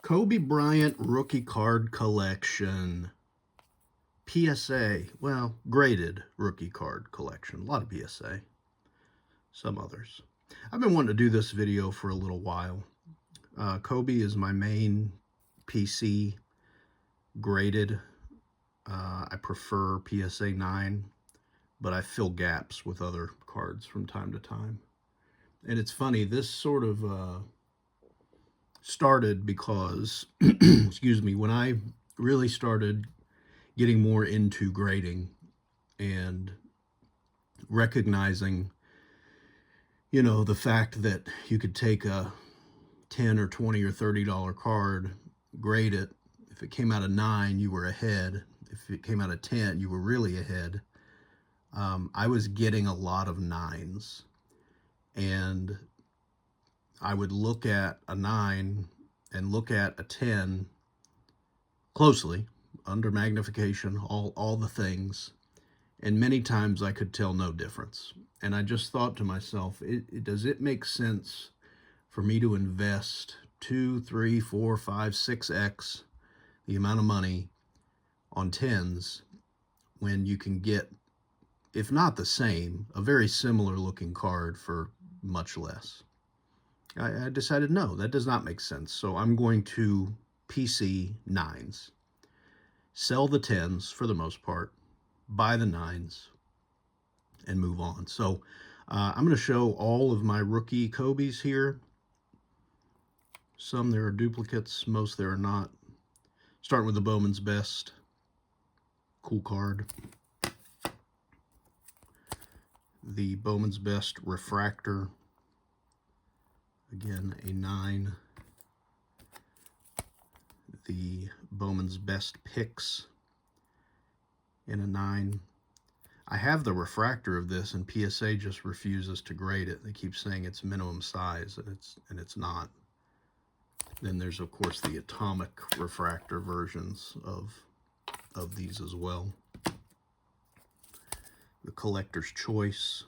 Kobe Bryant rookie card collection. PSA, well, graded rookie card collection. A lot of PSA, some others. I've been wanting to do this video for a little while. Kobe is my main PC graded. I prefer PSA 9, but I fill gaps with other cards from time to time. And it's funny, this sort of started because, excuse me, when I really started getting more into grading and recognizing, the fact that you could take a 10 or 20 or $30 card, grade it. If it came out of 9, you were ahead. If it came out of 10, you were really ahead. I was getting a lot of 9s, and I would look at a 9 and look at a 10 closely, under magnification, all the things, and many times I could tell no difference. And I just thought to myself, does it make sense for me to invest 2, 3, 4, 5, 6x the amount of money on 10s when you can get, if not the same, a very similar looking card for much less? I decided no, that does not make sense. So I'm going to PC 9s, sell the 10s for the most part, buy the 9s, and move on. So I'm going to show all of my rookie Kobe's here. Some there are duplicates, most there are not. Starting with the Bowman's Best. Cool card. The Bowman's Best Refractor. Again, a 9. The Bowman's Best Picks in a 9. I have the refractor of this, and PSA just refuses to grade it. They keep saying it's minimum size, and it's not. Then there's, of course, the atomic refractor versions of these as well. The Collector's Choice.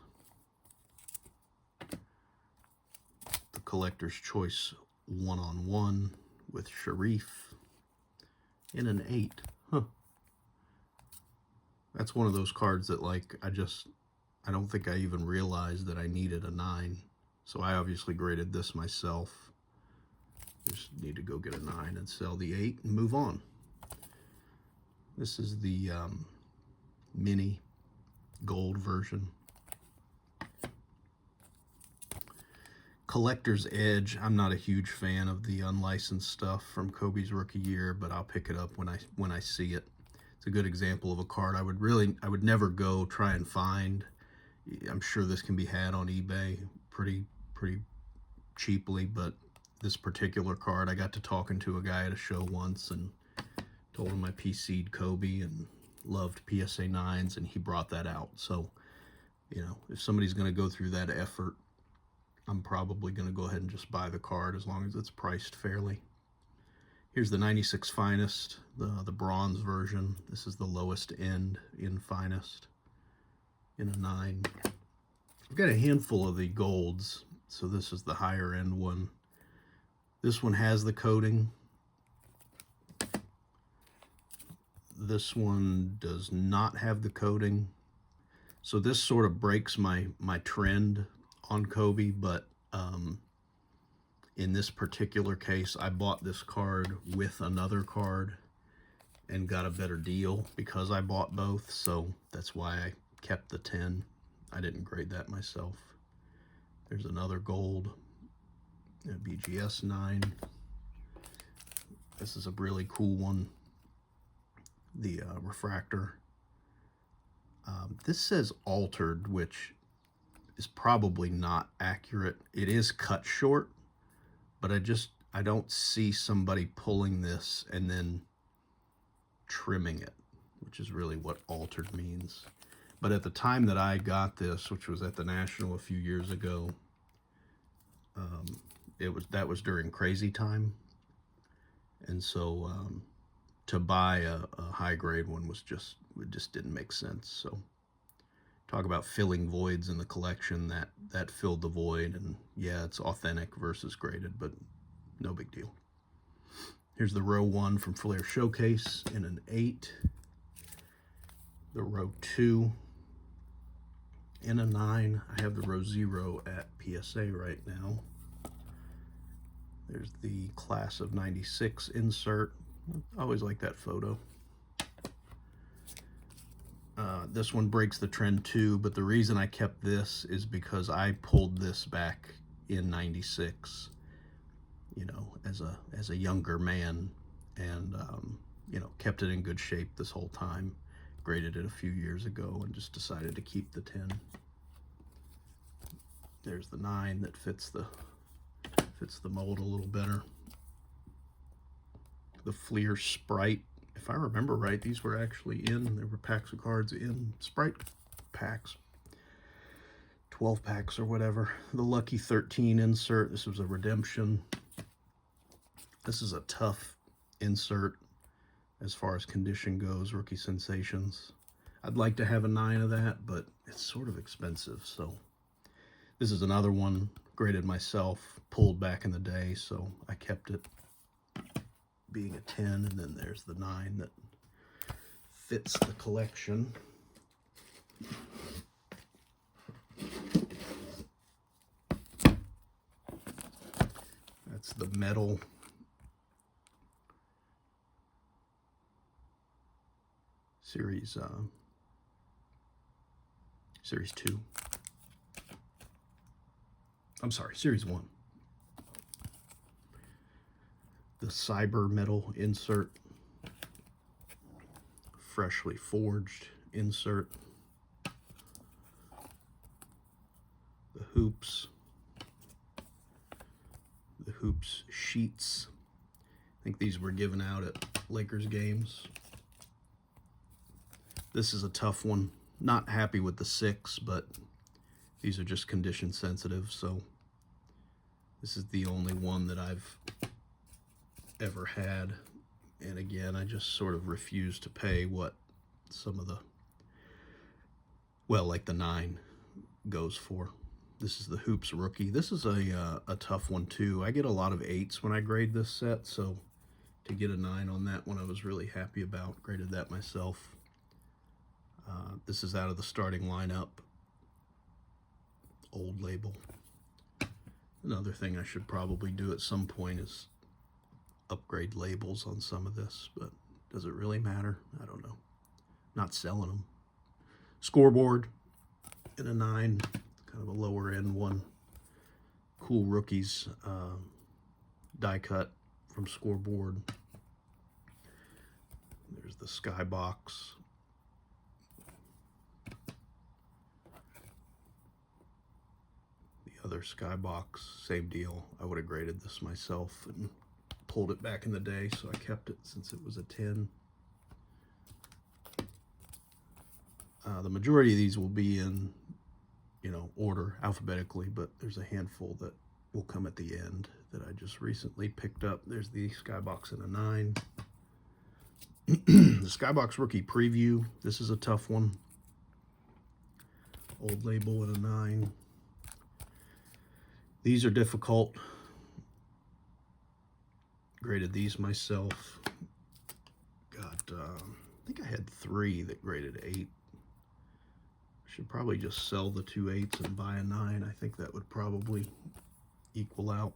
The Collector's Choice 1-on-1 with Sharif in an 8. Huh. That's one of those cards that, like, I don't think I even realized that I needed a 9. So I obviously graded this myself. Just need to go get a 9 and sell the 8 and move on. This is the mini gold version. Collector's Edge. I'm not a huge fan of the unlicensed stuff from Kobe's rookie year, but I'll pick it up when I see it. It's a good example of a card I would never go try and find. I'm sure this can be had on eBay pretty cheaply, but this particular card, I got to talking to a guy at a show once and told him I PC'd Kobe and loved PSA 9s, and he brought that out. So, if somebody's going to go through that effort, I'm probably going to go ahead and just buy the card as long as it's priced fairly. Here's the 96 Finest, the bronze version. This is the lowest end in Finest in a 9. I've got a handful of the golds, so this is the higher end one. This one has the coating. This one does not have the coating. So this sort of breaks my trend on Kobe, but in this particular case, I bought this card with another card and got a better deal because I bought both, so that's why I kept the 10. I didn't grade that myself. There's another gold, a BGS 9. This is a really cool one, the refractor. This says altered, which is probably not accurate. It is cut short, but I don't see somebody pulling this and then trimming it, which is really what altered means. But at the time that I got this, which was at the National a few years ago, that was during crazy time, and so to buy a high grade one it just didn't make sense. So talk about filling voids in the collection, that filled the void. And yeah, it's authentic versus graded, but no big deal. Here's the row 1 from Flair Showcase in an 8. The row 2 in a 9. I have the row 0 at PSA right now. There's the class of 96 insert. I always like that photo. This one breaks the trend too, but the reason I kept this is because I pulled this back in 96, you know, as a younger man, and you know, kept it in good shape this whole time. Graded it a few years ago and just decided to keep the 10. There's the 9 that fits the mold a little better. The Fleer Sprite, if I remember right, these were actually there were packs of cards in Sprite packs, 12 packs or whatever. The Lucky 13 insert, this was a redemption. This is a tough insert as far as condition goes, Rookie Sensations. I'd like to have a 9 of that, but it's sort of expensive, so this is another one graded myself, pulled back in the day, so I kept it being a 10, and then there's the 9 that fits the collection. That's the metal series 2. I'm sorry, series 1. The Cyber metal insert, freshly forged insert. The hoops sheets. I think these were given out at Lakers games. This is a tough one. Not happy with the 6, but these are just condition sensitive, so this is the only one that I've ever had. And again, I just sort of refuse to pay what some of the, well, like the 9 goes for. This is the Hoops Rookie. This is a tough one too. I get a lot of 8s when I grade this set, so to get a 9 on that one I was really happy about. Graded that myself. This is out of the starting lineup. Old label. Another thing I should probably do at some point is upgrade labels on some of this, but does it really matter? I don't know. Not selling them. Scoreboard in a 9, kind of a lower end one. Cool Rookies die cut from Scoreboard. There's the Skybox. The other Skybox, same deal. I would have graded this myself and pulled it back in the day, so I kept it since it was a 10. The majority of these will be in, you know, order alphabetically, but there's a handful that will come at the end that I just recently picked up. There's the Skybox in a 9. The Skybox Rookie Preview. This is a tough one. Old label in a 9. These are difficult. Graded these myself. Got, I think I had 3 that graded 8. Should probably just sell the 2 8s and buy a 9. I think that would probably equal out.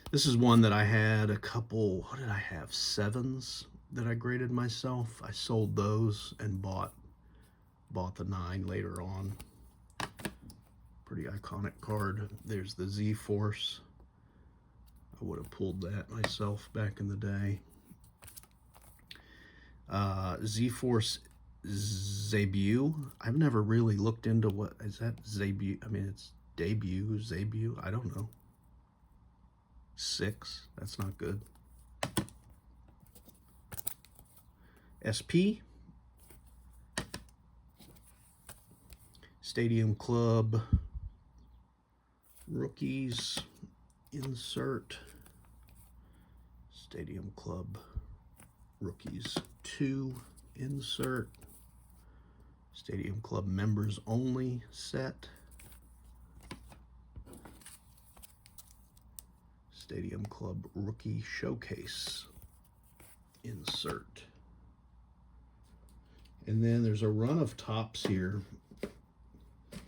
This is one that I had a couple, what did I have, 7s that I graded myself. I sold those and bought the 9 later on. Pretty iconic card. There's the Z-Force. I would have pulled that myself back in the day. Z-Force Debut. I've never really looked into what is that. Debut. I mean, it's debut, I don't know. 6. That's not good. SP. Stadium Club Rookies insert. Stadium Club Rookies 2 insert. Stadium Club Members Only set. Stadium Club Rookie Showcase insert. And then there's a run of tops here.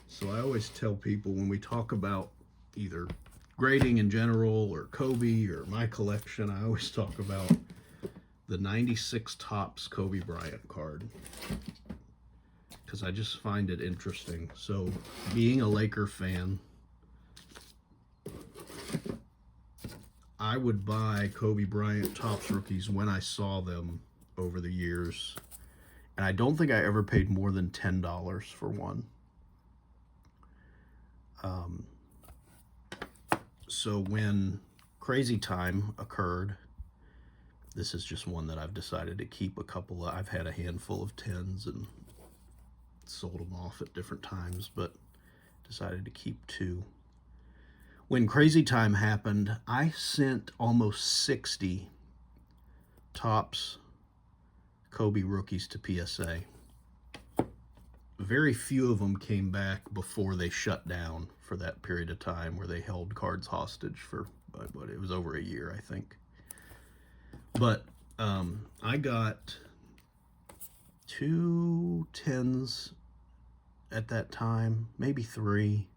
So I always tell people when we talk about either grading in general or Kobe or my collection, I always talk about the 96 Topps Kobe Bryant card, because I just find it interesting. So being a Laker fan, I would buy Kobe Bryant Topps rookies when I saw them over the years. And I don't think I ever paid more than $10 for one. So when Crazy Time occurred, this is just one that I've decided to keep a couple of. I've had a handful of 10s and sold them off at different times, but decided to keep 2. When Crazy Time happened, I sent almost 60 Topps Kobe rookies to PSA. Very few of them came back before they shut down for that period of time where they held cards hostage for, what, it was over a year, I think. But I got 2 10s at that time, maybe 3,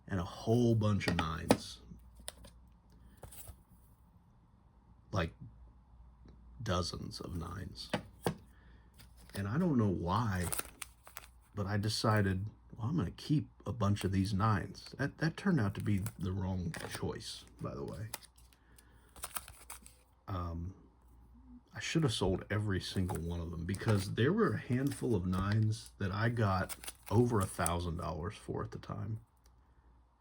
and a whole bunch of 9s. Like dozens of 9s. And I don't know why, but I decided, well, I'm going to keep a bunch of these 9s. That turned out to be the wrong choice, by the way. I should have sold every single one of them, because there were a handful of 9s that I got over $1,000 for at the time.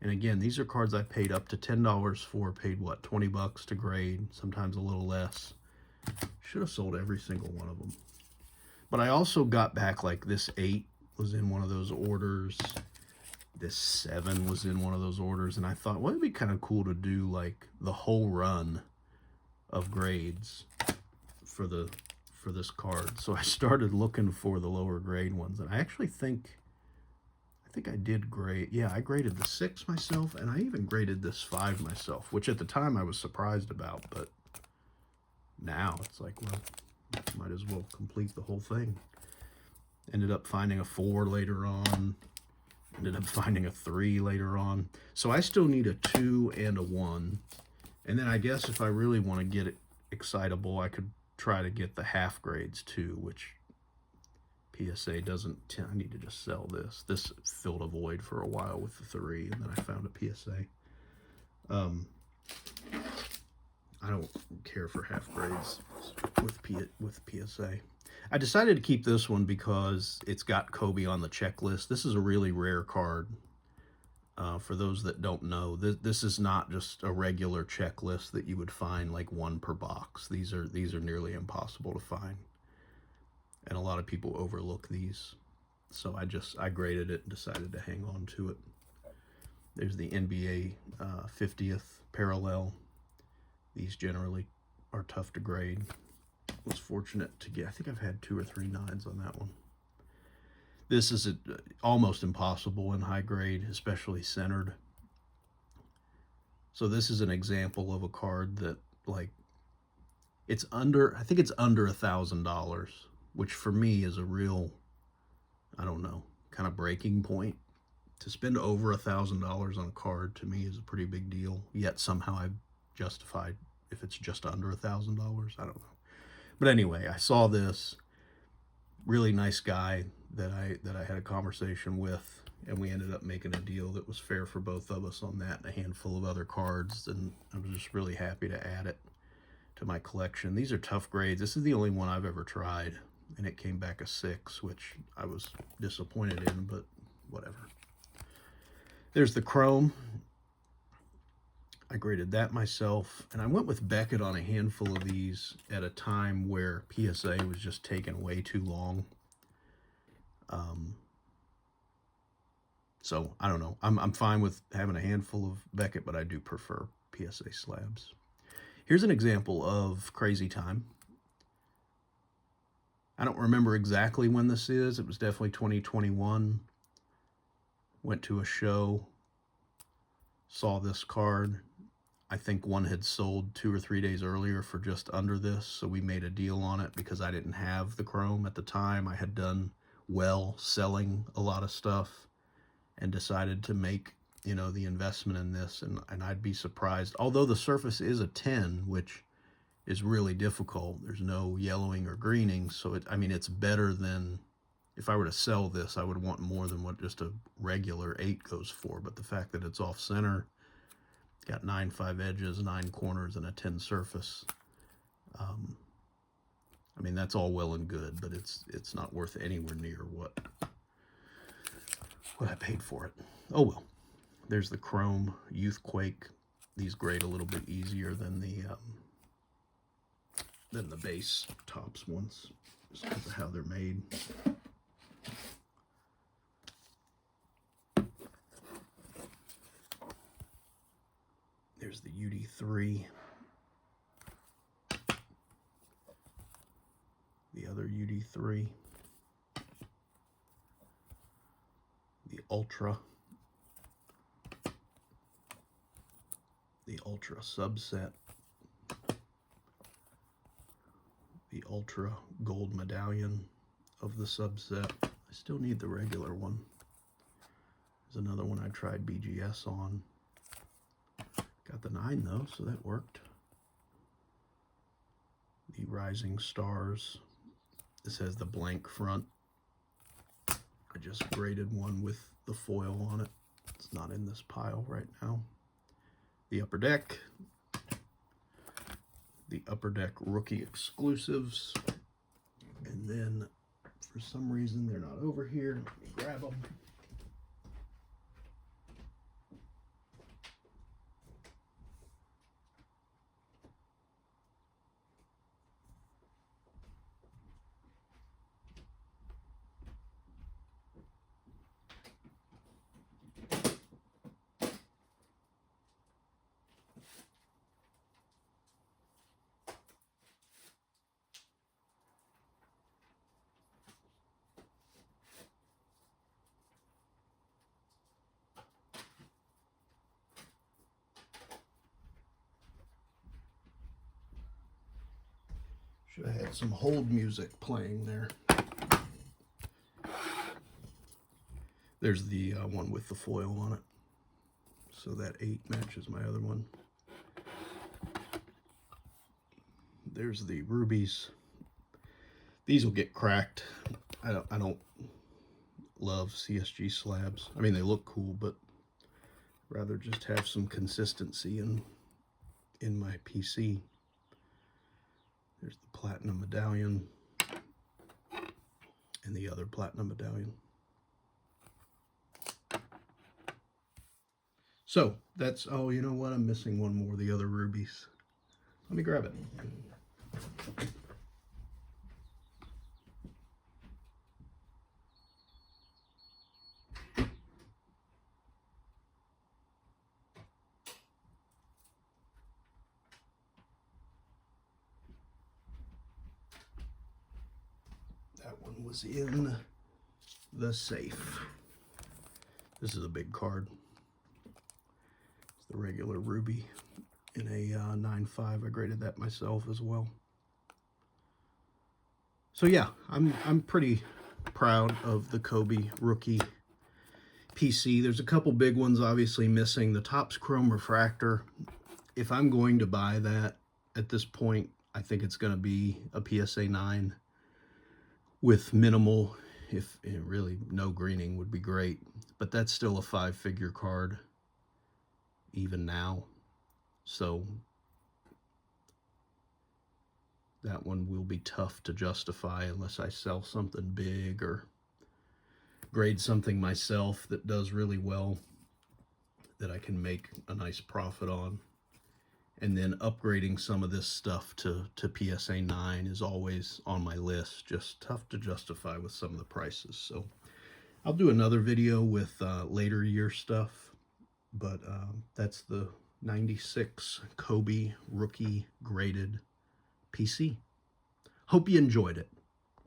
And again, these are cards I paid up to $10 for, paid what, 20 bucks to grade, sometimes a little less. Should have sold every single one of them. But I also got back, like, this 8 was in one of those orders. This 7 was in one of those orders. And I thought, well, it'd be kind of cool to do, like, the whole run of grades for this card. So I started looking for the lower grade ones. And I actually think I did grade. Yeah, I graded the 6 myself. And I even graded this 5 myself, which at the time I was surprised about. But now it's like, well, might as well complete the whole thing. Ended up finding a 4 later on. Ended up finding a 3 later on. So I still need a 2 and a 1. And then I guess if I really want to get it excitable, I could try to get the half grades too, which PSA doesn't. I need to just sell this. This filled a void for a while with the 3, and then I found a PSA. I don't care for half grades with PSA. I decided to keep this one because it's got Kobe on the checklist. This is a really rare card. For those that don't know, this is not just a regular checklist that you would find like 1 per box. These are nearly impossible to find, and a lot of people overlook these. So I graded it and decided to hang on to it. There's the NBA 50th parallel. These generally are tough to grade. I was fortunate to get, I think I've had 2 or 3 9s on that one. This is almost impossible in high grade, especially centered. So this is an example of a card that, like, it's under, I think it's under $1,000, which for me is a real, I don't know, kind of breaking point. To spend over $1,000 on a card to me is a pretty big deal. Yet somehow I've justified if it's just under $1,000. I don't know. But anyway, I saw this really nice guy that I had a conversation with, and we ended up making a deal that was fair for both of us on that and a handful of other cards, and I was just really happy to add it to my collection. These are tough grades. This is the only one I've ever tried, and it came back a 6, which I was disappointed in, but whatever. There's the Chrome. I graded that myself, and I went with Beckett on a handful of these at a time where PSA was just taking way too long. So I don't know. I'm fine with having a handful of Beckett, but I do prefer PSA slabs. Here's an example of Crazy Time. I don't remember exactly when this is. It was definitely 2021. Went to a show, saw this card. I think one had sold 2 or 3 days earlier for just under this, so we made a deal on it because I didn't have the chrome at the time. I had done well selling a lot of stuff and decided to make, you know, the investment in this, and I'd be surprised. Although the surface is a 10, which is really difficult. There's no yellowing or greening, so I mean, it's better than, if I were to sell this, I would want more than what just a regular 8 goes for. But the fact that it's off center, got 9 5 edges, 9 corners, and a 10 surface, I mean, that's all well and good, but it's not worth anywhere near what I paid for it. Oh well. There's the chrome Youthquake. These grade a little bit easier than the base tops ones, just because of how they're made. There's the UD3. The other UD3. The Ultra. The Ultra subset. The Ultra gold medallion of the subset. I still need the regular one. There's another one I tried BGS on. Got the 9 though, so that worked. The Rising Stars. This has the blank front. I just graded one with the foil on it. It's not in this pile right now. The Upper Deck. The Upper Deck Rookie Exclusives. And then, for some reason, they're not over here. Let me grab them. Should have had some hold music playing there. There's the one with the foil on it. So that 8 matches my other one. There's the rubies. These will get cracked. I don't love CSG slabs. I mean, they look cool, but rather just have some consistency in my PC. There's the platinum medallion and the other platinum medallion. So that's, oh, you know what? I'm missing one more, the other rubies. Let me grab it. That one was in the safe. This is a big card. It's the regular ruby in a 9.5. I graded that myself as well. So yeah, I'm pretty proud of the Kobe rookie PC. There's a couple big ones obviously missing. The top's chrome refractor. If I'm going to buy that at this point, I think it's going to be a PSA 9 with minimal, if really no greening would be great, but that's still a 5-figure card even now, so that one will be tough to justify unless I sell something big or grade something myself that does really well that I can make a nice profit on. And then upgrading some of this stuff to PSA 9 is always on my list, just tough to justify with some of the prices. So I'll do another video with later year stuff, but that's the 96 Kobe rookie graded PC. Hope you enjoyed it.